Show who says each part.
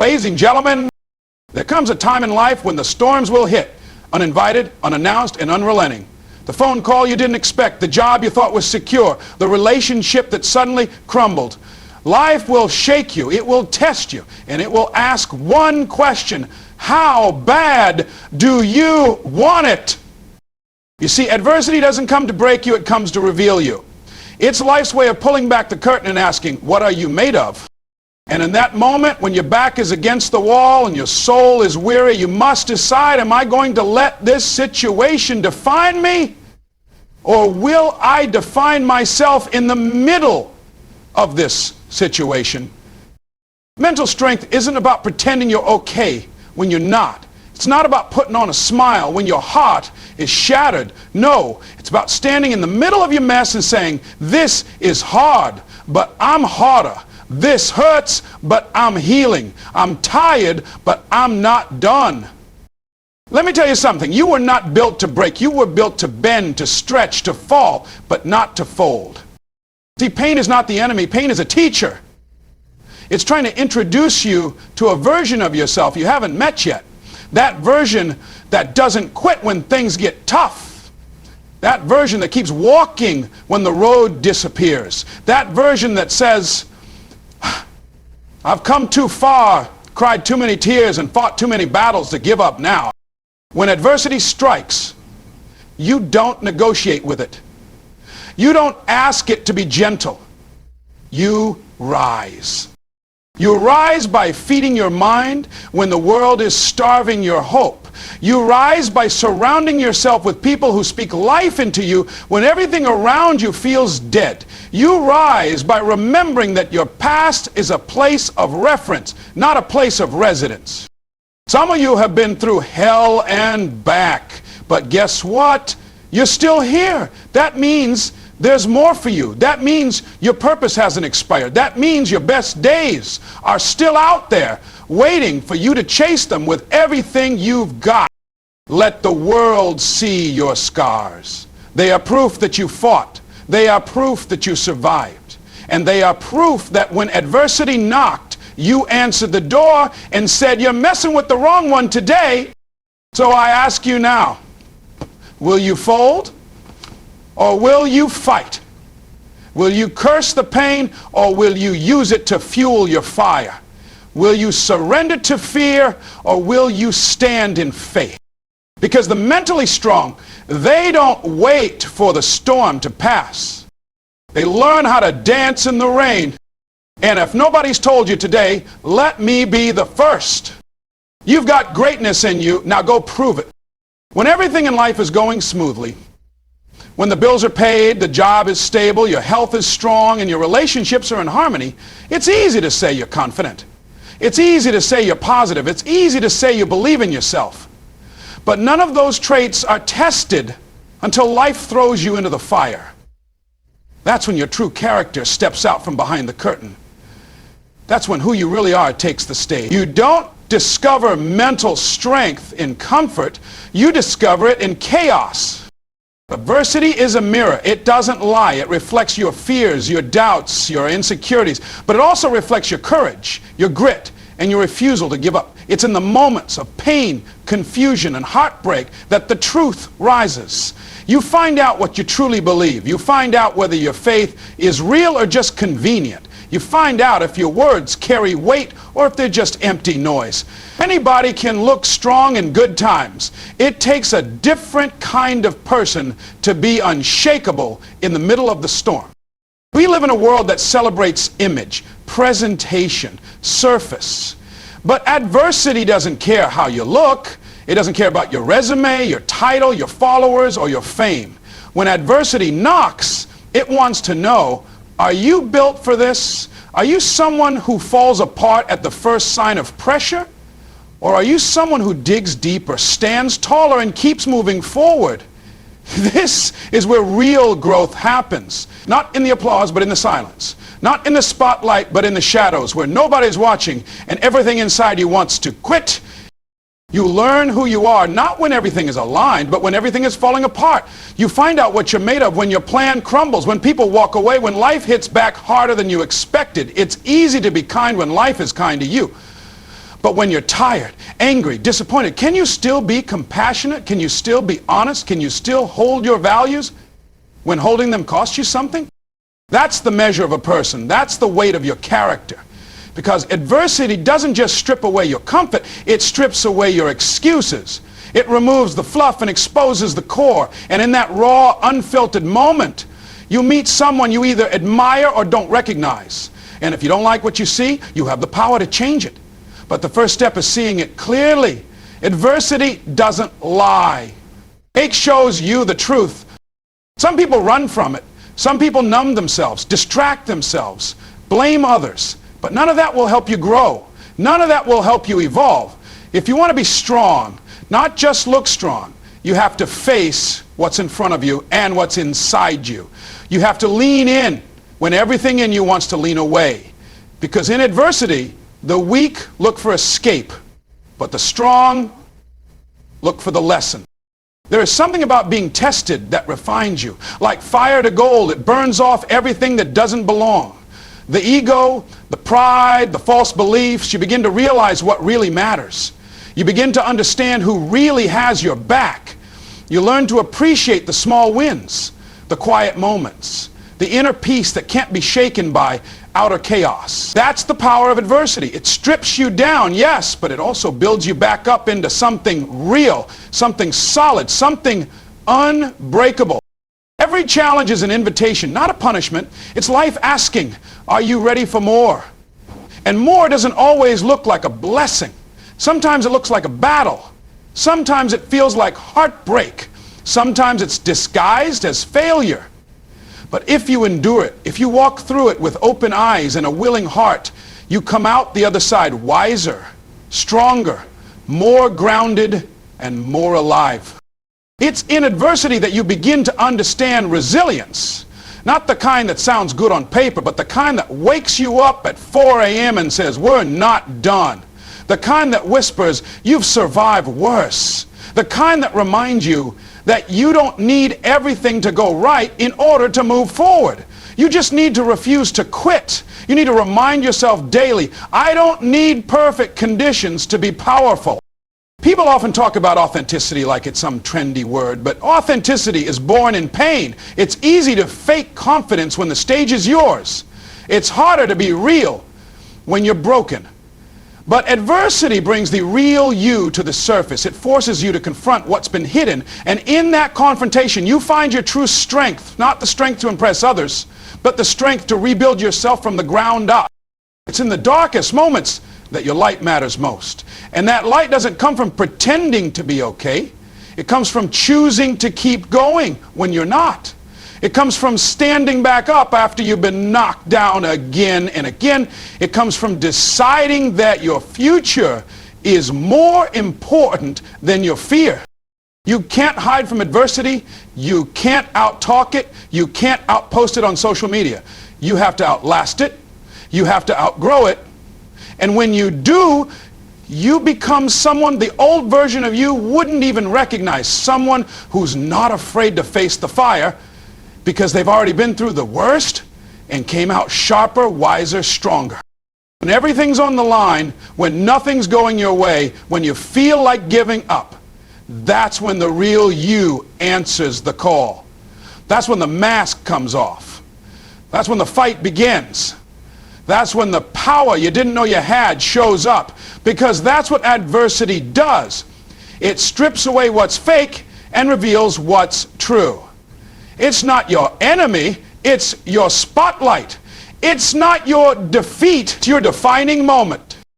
Speaker 1: Ladies and gentlemen, there comes a time in life when the storms will hit, uninvited, unannounced, and unrelenting. The phone call you didn't expect, the job you thought was secure, the relationship that suddenly crumbled. Life will shake you, it will test you, and it will ask one question: how bad do you want it? You see, adversity doesn't come to break you, it comes to reveal you. It's life's way of pulling back the curtain and asking, what are you made of? And in that moment, when your back is against the wall and your soul is weary, you must decide, am I going to let this situation define me? Or will I define myself in the middle of this situation? Mental strength isn't about pretending you're okay when you're not. It's not about putting on a smile when your heart is shattered. No, it's about standing in the middle of your mess and saying, this is hard, but I'm harder. This hurts, but I'm healing. I'm tired, but I'm not done. Let me tell you something. You were not built to break. You were built to bend, to stretch, to fall, but not to fold. See, pain is not the enemy. Pain is a teacher. It's trying to introduce you to a version of yourself you haven't met yet. That version that doesn't quit when things get tough. That version that keeps walking when the road disappears. That version that says, I've come too far, cried too many tears, and fought too many battles to give up now. When adversity strikes, you don't negotiate with it. You don't ask it to be gentle. You rise. You rise by feeding your mind when the world is starving your hope. You rise by surrounding yourself with people who speak life into you when everything around you feels dead. You rise by remembering that your past is a place of reference, not a place of residence. Some of you have been through hell and back, but guess what? You're still here. That means there's more for you. That means your purpose hasn't expired. That means your best days are still out there, waiting for you to chase them with everything you've got. Let the world see your scars. They are proof that you fought. They are proof that you survived. And they are proof that when adversity knocked, you answered the door and said, you're messing with the wrong one today. So I ask you now, will you fold? Or will you fight? Will you curse the pain, or will you use it to fuel your fire? Will you surrender to fear, or will you stand in faith? Because the mentally strong, they don't wait for the storm to pass. They learn how to dance in the rain. And if nobody's told you today, let me be the first. You've got greatness in you, now go prove it. When everything in life is going smoothly, when the bills are paid, the job is stable, your health is strong, and your relationships are in harmony, it's easy to say you're confident. It's easy to say you're positive. It's easy to say you believe in yourself. But none of those traits are tested until life throws you into the fire. That's when your true character steps out from behind the curtain. That's when who you really are takes the stage. You don't discover mental strength in comfort. You discover it in chaos. Adversity is a mirror. It doesn't lie. It reflects your fears, your doubts, your insecurities. But it also reflects your courage, your grit, and your refusal to give up. It's in the moments of pain, confusion, and heartbreak that the truth rises. You find out what you truly believe. You find out whether your faith is real or just convenient. You find out if your words carry weight or if they're just empty noise. Anybody can look strong in good times. It takes a different kind of person to be unshakable in the middle of the storm. We live in a world that celebrates image, presentation, surface. But adversity doesn't care how you look. It doesn't care about your resume, your title, your followers, or your fame. When adversity knocks, it wants to know, are you built for this? Are you someone who falls apart at the first sign of pressure? Or are you someone who digs deeper, stands taller, and keeps moving forward? This is where real growth happens. Not in the applause, but in the silence. Not in the spotlight, but in the shadows, where nobody's watching and everything inside you wants to quit. You learn who you are, not when everything is aligned, but when everything is falling apart. You find out what you're made of when your plan crumbles, when people walk away, when life hits back harder than you expected. It's easy to be kind when life is kind to you. But when you're tired, angry, disappointed, can you still be compassionate? Can you still be honest? Can you still hold your values when holding them costs you something? That's the measure of a person. That's the weight of your character. Because adversity doesn't just strip away your comfort, it strips away your excuses. It removes the fluff and exposes the core. And in that raw, unfiltered moment, you meet someone you either admire or don't recognize. And if you don't like what you see, you have the power to change it. But the first step is seeing it clearly. Adversity doesn't lie. It shows you the truth. Some people run from it. Some people numb themselves, distract themselves, blame others. But none of that will help you grow. None of that will help you evolve. If you want to be strong, not just look strong, you have to face what's in front of you and what's inside you. You have to lean in when everything in you wants to lean away. Because in adversity, the weak look for escape, but the strong look for the lesson. There is something about being tested that refines you. Like fire to gold, it burns off everything that doesn't belong. The ego, the pride, the false beliefs, you begin to realize what really matters. You begin to understand who really has your back. You learn to appreciate the small wins, the quiet moments, the inner peace that can't be shaken by outer chaos. That's the power of adversity. It strips you down, yes, but it also builds you back up into something real, something solid, something unbreakable. Every challenge is an invitation, not a punishment. It's life asking, are you ready for more? And more doesn't always look like a blessing. Sometimes it looks like a battle. Sometimes it feels like heartbreak. Sometimes it's disguised as failure. But if you endure it, if you walk through it with open eyes and a willing heart, you come out the other side wiser, stronger, more grounded, and more alive. It's in adversity that you begin to understand resilience. Not the kind that sounds good on paper, but the kind that wakes you up at 4 a.m. and says, we're not done. The kind that whispers, you've survived worse. The kind that reminds you that you don't need everything to go right in order to move forward. You just need to refuse to quit. You need to remind yourself daily, I don't need perfect conditions to be powerful. People often talk about authenticity like it's some trendy word, but authenticity is born in pain. It's easy to fake confidence when the stage is yours. It's harder to be real when you're broken. But adversity brings the real you to the surface. It forces you to confront what's been hidden. And in that confrontation, you find your true strength, not the strength to impress others, but the strength to rebuild yourself from the ground up. It's in the darkest moments that your light matters most. And that light doesn't come from pretending to be okay. It comes from choosing to keep going when you're not. It comes from standing back up after you've been knocked down again and again. It comes from deciding that your future is more important than your fear. You can't hide from adversity. You can't out-talk it. You can't out-post it on social media. You have to outlast it. You have to outgrow it. And when you do, you become someone the old version of you wouldn't even recognize. Someone who's not afraid to face the fire because they've already been through the worst and came out sharper, wiser, stronger. When everything's on the line, when nothing's going your way, when you feel like giving up, that's when the real you answers the call. That's when the mask comes off. That's when the fight begins. That's when the power you didn't know you had shows up, because that's what adversity does. It strips away what's fake and reveals what's true. It's not your enemy, it's your spotlight. It's not your defeat, it's your defining moment.